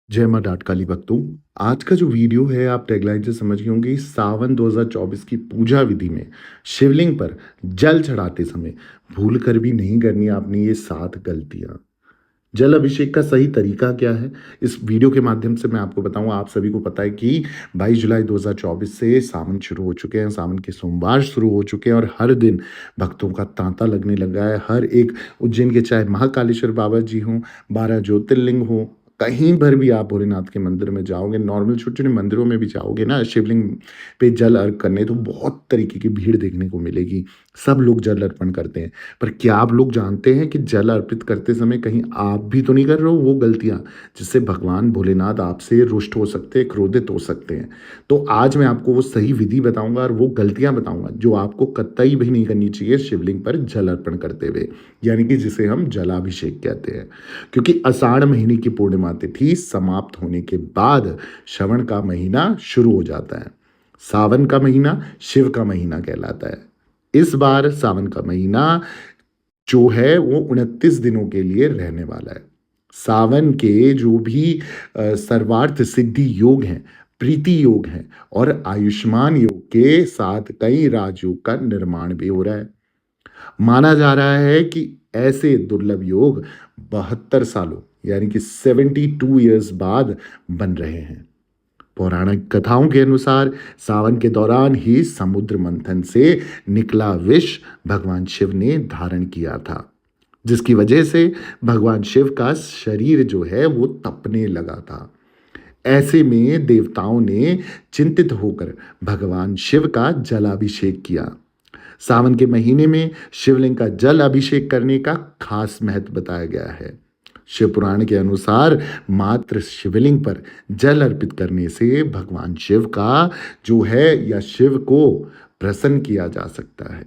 जय माँ डाट काली भक्तों। आज का जो वीडियो है आप टैगलाइन से समझ गए होंगे। सावन 2024 की पूजा विधि में शिवलिंग पर जल चढ़ाते समय भूल कर भी नहीं करनी आपने ये 7 गलतियां। जल अभिषेक का सही तरीका क्या है, इस वीडियो के माध्यम से मैं आपको बताऊंगा। आप सभी को पता है कि 22 जुलाई 2024 से सावन शुरू हो चुके हैं, सावन के सोमवार शुरू हो चुके हैं और हर दिन भक्तों का तांता लगने लगा है। हर एक उज्जैन के चाहे महाकालेश्वर बाबा जी हों, 12 ज्योतिर्लिंग हो, कहीं पर भी आप भोलेनाथ के मंदिर में जाओगे, नॉर्मल छोटे छोटे मंदिरों में भी जाओगे ना शिवलिंग पे जल अर्घ करने, तो बहुत तरीके की भीड़ देखने को मिलेगी। सब लोग जल अर्पण करते हैं। पर क्या आप लोग जानते हैं कि जल अर्पित करते समय कहीं आप भी तो नहीं कर रहे हो वो गलतियां जिससे भगवान भोलेनाथ आपसे रुष्ट हो सकते हैं, क्रोधित हो सकते हैं। तो आज मैं आपको वो सही विधि बताऊंगा और वो गलतियां बताऊंगा जो आपको कतई भी नहीं करनी चाहिए शिवलिंग पर जल अर्पण करते हुए, यानी कि जिसे हम जलाभिषेक कहते हैं। क्योंकि आषाढ़ महीने की पूर्णिमा तिथि समाप्त होने के बाद श्रवण का महीना शुरू हो जाता है। सावन का महीना शिव का महीना कहलाता है। इस बार सावन का महीना जो है वो 29 दिनों के लिए रहने वाला है। सावन के जो भी सर्वार्थ सिद्धि योग हैं, प्रीति योग हैं और आयुष्मान योग के साथ कई राजयोग का निर्माण भी हो रहा है। माना जा रहा है कि ऐसे दुर्लभ योग 72 सालों यानी कि 72 ईयर्स बाद बन रहे हैं। पौराणिक कथाओं के अनुसार सावन के दौरान ही समुद्र मंथन से निकला विष भगवान शिव ने धारण किया था, जिसकी वजह से भगवान शिव का शरीर जो है वो तपने लगा था। ऐसे में देवताओं ने चिंतित होकर भगवान शिव का जलाभिषेक किया। सावन के महीने में शिवलिंग का जल अभिषेक करने का खास महत्व बताया गया है। शिव पुराण के अनुसार मात्र शिवलिंग पर जल अर्पित करने से भगवान शिव का जो है या शिव को प्रसन्न किया जा सकता है।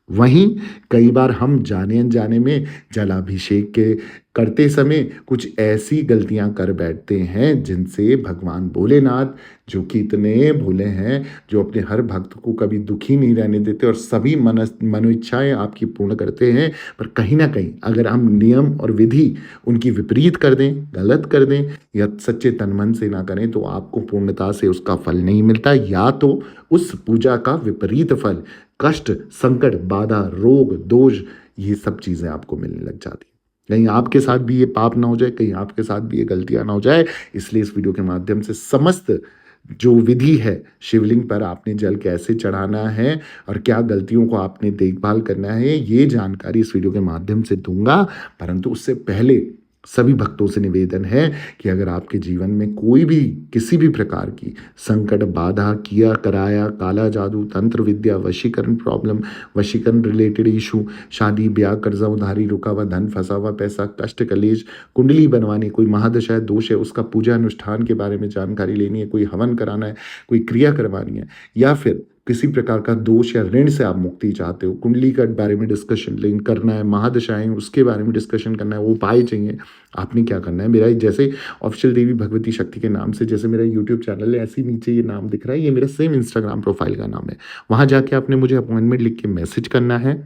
वहीं कई बार हम जाने अनजाने में जलाभिषेक के करते समय कुछ ऐसी गलतियां कर बैठते हैं जिनसे भगवान भोलेनाथ, जो कि इतने भोले हैं, जो अपने हर भक्त को कभी दुखी नहीं रहने देते और सभी मनोइच्छाएं आपकी पूर्ण करते हैं, पर कहीं ना कहीं अगर हम नियम और विधि उनकी विपरीत कर दें, गलत कर दें या सच्चे तन मन से ना करें तो आपको पूर्णता से उसका फल नहीं मिलता, या तो उस पूजा का विपरीत फल, कष्ट, संकट, बाधा, रोग, दोष, ये सब चीजें आपको मिलने लग जाती हैं। कहीं आपके साथ भी ये पाप ना हो जाए, कहीं आपके साथ भी ये गलतियां ना हो जाए, इसलिए इस वीडियो के माध्यम से समस्त जो विधि है, शिवलिंग पर आपने जल कैसे चढ़ाना है और क्या गलतियों को आपने देखभाल करना है, ये जानकारी इस वीडियो के माध्यम से दूंगा। परंतु उससे पहले सभी भक्तों से निवेदन है कि अगर आपके जीवन में कोई भी किसी भी प्रकार की संकट, बाधा, किया कराया, काला जादू, तंत्र विद्या, वशीकरण प्रॉब्लम, वशीकरण रिलेटेड इशू, शादी ब्याह, कर्जा उधारी, रुका हुआ धन, फंसा हुआ पैसा, कष्ट कलेश, कुंडली बनवानी, कोई महादशा है, दोष है, उसका पूजा अनुष्ठान के बारे में जानकारी लेनी है, कोई हवन कराना है, कोई क्रिया करवानी है, या फिर किसी प्रकार का दोष या ऋण से आप मुक्ति चाहते हो, कुंडली के बारे में डिस्कशन लिंक करना है, महादशाएं उसके बारे में डिस्कशन करना है, वो उपाय चाहिए, आपने क्या करना है, मेरा जैसे ऑफिशियल देवी भगवती शक्ति के नाम से जैसे मेरा यूट्यूब चैनल है, ऐसे ही नीचे ये नाम दिख रहा है, ये मेरा सेम इंस्टाग्राम प्रोफाइल का नाम है। वहां जाके आपने मुझे अपॉइंटमेंट लिख के मैसेज करना है।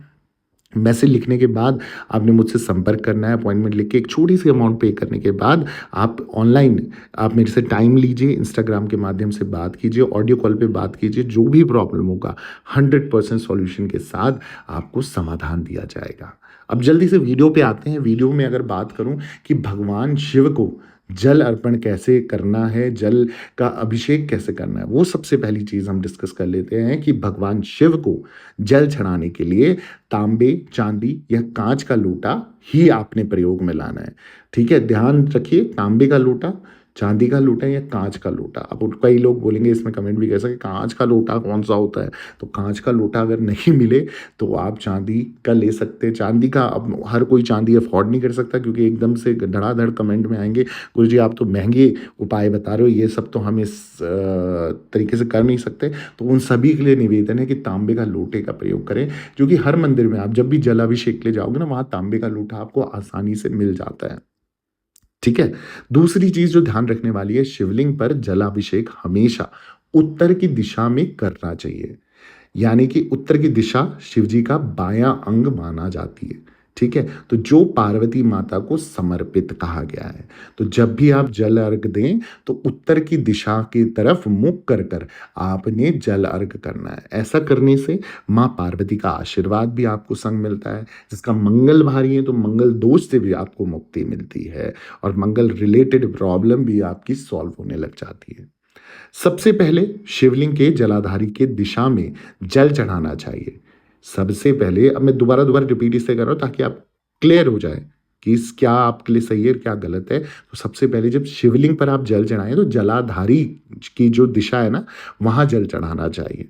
मैसेज लिखने के बाद आपने मुझसे संपर्क करना है, अपॉइंटमेंट लिख के एक छोटी सी अमाउंट पे करने के बाद आप ऑनलाइन आप मेरे से टाइम लीजिए, इंस्टाग्राम के माध्यम से बात कीजिए, ऑडियो कॉल पे बात कीजिए, जो भी प्रॉब्लम होगा 100% सॉल्यूशन के साथ आपको समाधान दिया जाएगा। अब जल्दी से वीडियो पे आते हैं। वीडियो में अगर बात करूं कि भगवान शिव को जल अर्पण कैसे करना है, जल का अभिषेक कैसे करना है, वो सबसे पहली चीज हम डिस्कस कर लेते हैं कि भगवान शिव को जल चढ़ाने के लिए तांबे, चांदी या कांच का लोटा ही आपने प्रयोग में लाना है। ठीक है, ध्यान रखिए, तांबे का लोटा, चांदी का लोटा या कांच का लोटा। अब कई लोग बोलेंगे इसमें कमेंट भी कर सकते, कांच का लोटा कौन सा होता है, तो कांच का लोटा अगर नहीं मिले तो आप चांदी का ले सकते हैं। चांदी का अब हर कोई चांदी अफोर्ड नहीं कर सकता, क्योंकि एकदम से धड़ाधड़ कमेंट में आएंगे, गुरु जी आप तो महंगे उपाय बता रहे हो, ये सब तो हम इस तरीके से कर नहीं सकते। तो उन सभी के लिए निवेदन है कि तांबे का लोटे का प्रयोग करें, जो कि हर मंदिर में आप जब भी जलाभिषेक ले जाओगे ना, वहाँ तांबे का लोटा आपको आसानी से मिल जाता है। ठीक है, दूसरी चीज जो ध्यान रखने वाली है, शिवलिंग पर जलाभिषेक हमेशा उत्तर की दिशा में करना चाहिए। यानी कि उत्तर की दिशा शिव जी का बायां अंग माना जाती है। ठीक है? तो जो पार्वती माता को समर्पित कहा गया है। तो जब भी आप जल अर्घ दें, तो उत्तर की दिशा की तरफ मुख कर कर आपने जल अर्घ करना है। ऐसा करने से माँ पार्वती का आशीर्वाद भी आपको संग मिलता है। जिसका मंगल भारी है, तो मंगल दोष से भी आपको मुक्ति मिलती है और मंगल रिलेटेड प्रॉब्लम भी आपकी सॉल्व होने लग जाती है। सबसे पहले शिवलिंग के जलाधारी के दिशा में जल चढ़ाना चाहिए। सबसे पहले, अब मैं दोबारा दोबारा रिपीट इसलिए कर रहा हूँ ताकि आप क्लियर हो जाए कि इस क्या आपके लिए सही है और क्या गलत है। तो सबसे पहले जब शिवलिंग पर आप जल चढ़ाएं, तो जलाधारी की जो दिशा है ना, वहां जल चढ़ाना चाहिए।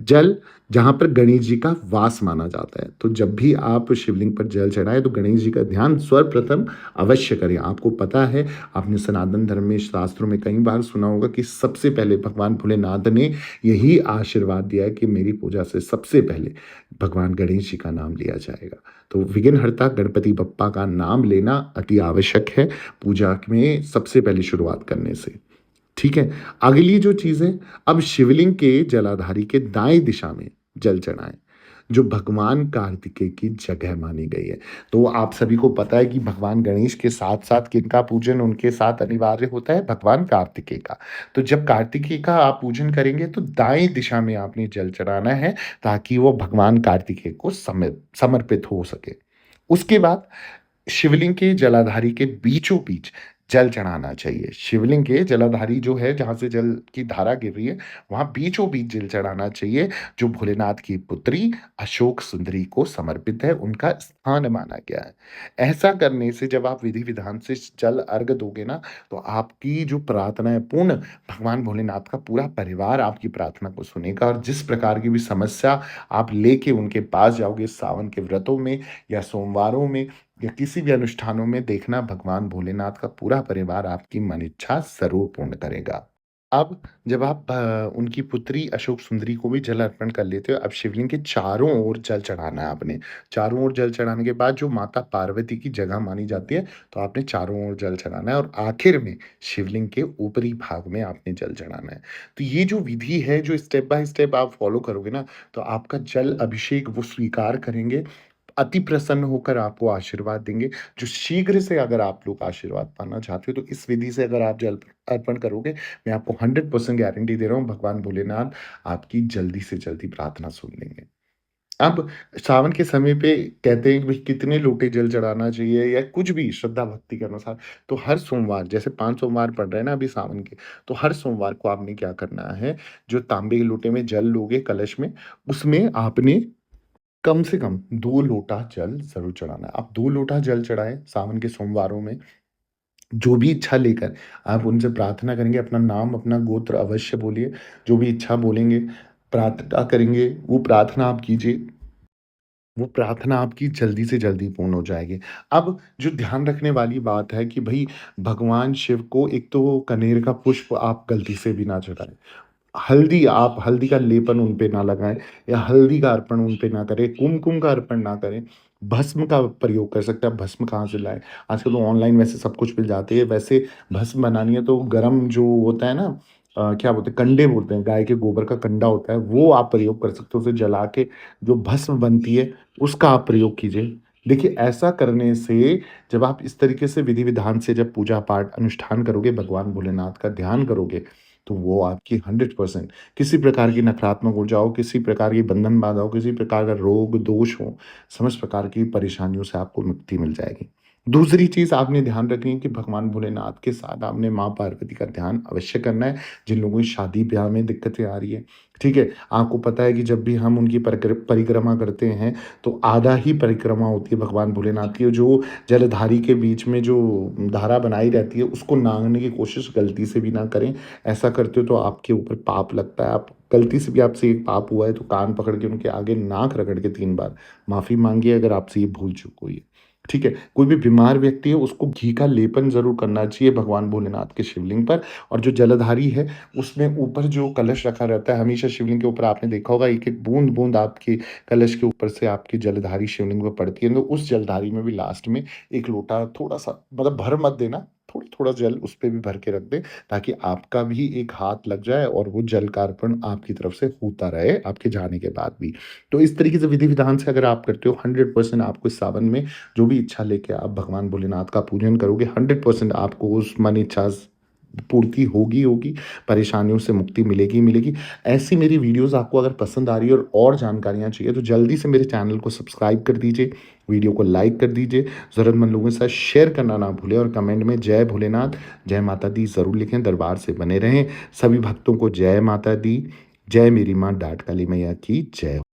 जल जहाँ पर गणेश जी का वास माना जाता है, तो जब भी आप शिवलिंग पर जल चढ़ाएं, तो गणेश जी का ध्यान सर्वप्रथम अवश्य करें। आपको पता है, आपने सनातन धर्म में शास्त्रों में कई बार सुना होगा कि सबसे पहले भगवान भोलेनाथ ने यही आशीर्वाद दिया है कि मेरी पूजा से सबसे पहले भगवान गणेश जी का नाम लिया जाएगा। तो विघ्नहर्ता गणपति बप्पा का नाम लेना अति आवश्यक है पूजा में सबसे पहले शुरुआत करने से। ठीक है? अगली जो चीज़ है, अब शिवलिंग के जलाधारी के दाएं दिशा में जल चढ़ाएं, जो भगवान कार्तिकेय की जगह मानी गई है। तो आप सभी को पता है कि भगवान गणेश के साथ साथ किनका पूजन उनके साथ अनिवार्य होता है? भगवान कार्तिकेय का। तो जब कार्तिकेय का आप पूजन करेंगे, तो दाएं दिशा में आपने जल चढ़ाना है, ताकि वो भगवान कार्तिकेय को समर्पित हो सके। उसके बाद शिवलिंग के जलाधारी के बीचों बीच जल चढ़ाना चाहिए। शिवलिंग के जलाधारी जो है, जहाँ से जल की धारा गिर रही है, वहाँ बीचों बीच जल चढ़ाना चाहिए, जो भोलेनाथ की पुत्री अशोक सुंदरी को समर्पित है, उनका स्थान माना गया है। ऐसा करने से जब आप विधि-विधान से जल अर्घ दोगे ना, तो आपकी जो प्रार्थना है पूर्ण, भगवान भोलेनाथ का पूरा परिवार आपकी प्रार्थना को सुनेगा और जिस प्रकार की भी समस्या आप लेके उनके पास जाओगे सावन के व्रतों में या सोमवारों में या किसी भी अनुष्ठानों में, देखना भगवान भोलेनाथ का पूरा परिवार आपकी मन इच्छा ज़रूर पूर्ण करेगा। अब जब आप उनकी पुत्री अशोक सुंदरी को भी जल अर्पण कर लेते हो, अब शिवलिंग के चारों ओर जल चढ़ाना है आपने। चारों ओर जल चढ़ाने के बाद जो माता पार्वती की जगह मानी जाती है, तो आपने चारों ओर जल चढ़ाना है और आखिर में शिवलिंग के ऊपरी भाग में आपने जल चढ़ाना है। तो ये जो विधि है, जो स्टेप बाय स्टेप आप फॉलो करोगे ना, तो आपका जल अभिषेक वो स्वीकार करेंगे, अति प्रसन्न होकर आपको आशीर्वाद देंगे। जो शीघ्र से अगर आप लोग आशीर्वाद पाना चाहते हो, तो इस विधि से अगर आप जल अर्पण करोगे, मैं आपको 100% गारंटी दे रहा हूँ, भगवान भोलेनाथ आपकी जल्दी से जल्दी प्रार्थना सुन लेंगे। अब सावन के समय पे कहते हैं कि भई कितने लोटे जल चढ़ाना चाहिए या कुछ भी श्रद्धा भक्ति के अनुसार। तो हर सोमवार, जैसे 5 सोमवार पड़ रहे हैं ना अभी सावन के, तो हर सोमवार को आपने क्या करना है, जो तांबे के लोटे में जल लोगे कलश में, उसमें आपने कम से कम 2 लोटा जल ज़रूर चढ़ाना है। आप 2 लोटा जल चढ़ाएँ सावन के सोमवारों में, जो भी इच्छा लेकर आप उनसे प्रार्थना करेंगे, अपना नाम, अपना गोत्र अवश्य बोलिए। जो भी इच्छा बोलेंगे, प्रार्थना करेंगे, वो प्रार्थना आप कीजिए। वो प्रार्थना आपकी जल्दी से जल्दी पूर्ण हो जाएगी। अब जो ध्यान रखने वाली बात है कि भई भगवान शिव को एक तो कनेर का पुष्प आप गलती से भी ना चढ़ाएँ। हल्दी का लेपन उन पे ना लगाएँ या हल्दी का अर्पण उन पे ना करें, कुमकुम का अर्पण ना करें। भस्म का प्रयोग कर सकते हैं। आप भस्म कहाँ से लाएँ? आजकल तो ऑनलाइन वैसे सब कुछ मिल जाती है। वैसे भस्म बनानी है तो गरम जो होता है ना, क्या बोलते हैं, कंडे बोलते हैं, गाय के गोबर का कंडा होता है, वो आप प्रयोग कर सकते हो। उसे जला के जो भस्म बनती है, उसका आप प्रयोग कीजिए। देखिए, ऐसा करने से जब आप इस तरीके से विधि-विधान से जब पूजा-पाठ अनुष्ठान करोगे, भगवान भोलेनाथ का ध्यान करोगे, तो वो आपकी 100% किसी प्रकार की नकारात्मक ऊर्जा हो, किसी प्रकार की बंधन बाधा हो, किसी प्रकार का रोग दोष हो, समस्त प्रकार की परेशानियों से आपको मुक्ति मिल जाएगी। दूसरी चीज़ आपने ध्यान रखनी है कि भगवान भोलेनाथ के साथ आपने माँ पार्वती का ध्यान अवश्य करना है, जिन लोगों की शादी-ब्याह में दिक्कतें आ रही हैं, ठीक है? आपको पता है कि जब भी हम उनकी परिक्रमा करते हैं, तो आधा ही परिक्रमा होती है भगवान भोलेनाथ की, जो जलधारी के बीच में जो धारा बनाई रहती है, उसको लांघने की कोशिश गलती से भी ना करें। ऐसा करते हो तो आपके ऊपर पाप लगता है। आप गलती से भी आपसे एक पाप हुआ है, तो कान पकड़ के उनके आगे नाक रगड़ के 3 बार माफ़ी माँगिए, अगर आपसे ये भूल चूक हुई है। ठीक है? कोई भी बीमार व्यक्ति है, उसको घी का लेपन ज़रूर करना चाहिए भगवान भोलेनाथ के शिवलिंग पर। और जो जलधारी है, उसमें ऊपर जो कलश रखा रहता है, हमेशा शिवलिंग के ऊपर आपने देखा होगा, एक-एक बूँद-बूँद आपके कलश के ऊपर से आपकी जलधारी शिवलिंग पे पड़ती है। तो उस जलधारी में भी लास्ट में 1 लोटा थोड़ा-सा, मतलब भर मत देना, थोड़ा-थोड़ा जल उस पे भी भर के रख दें, ताकि आपका भी एक हाथ लग जाए और वो जल का अर्पण आपकी तरफ से होता रहे, आपके जाने के बाद भी। तो इस तरीके से विधि-विधान से अगर आप करते हो, 100% आपको इस सावन में जो भी इच्छा लेके आप भगवान भोलेनाथ का पूजन करोगे, 100% आपको उस मन इच्छा पूर्ति होगी होगी, परेशानियों से मुक्ति मिलेगी ही मिलेगी। ऐसी मेरी वीडियोज़ आपको अगर पसंद आ रही है और जानकारियाँ चाहिए, तो जल्दी से मेरे चैनल को सब्सक्राइब कर दीजिए, वीडियो को लाइक कर दीजिए, ज़रूरतमंद लोगों के साथ शेयर करना ना भूलें और कमेंट में जय भोलेनाथ, जय माता दी ज़रूर लिखें। दरबार से बने रहें। सभी भक्तों को जय माता दी, जय मेरी माँ डाट काली मैया की जय।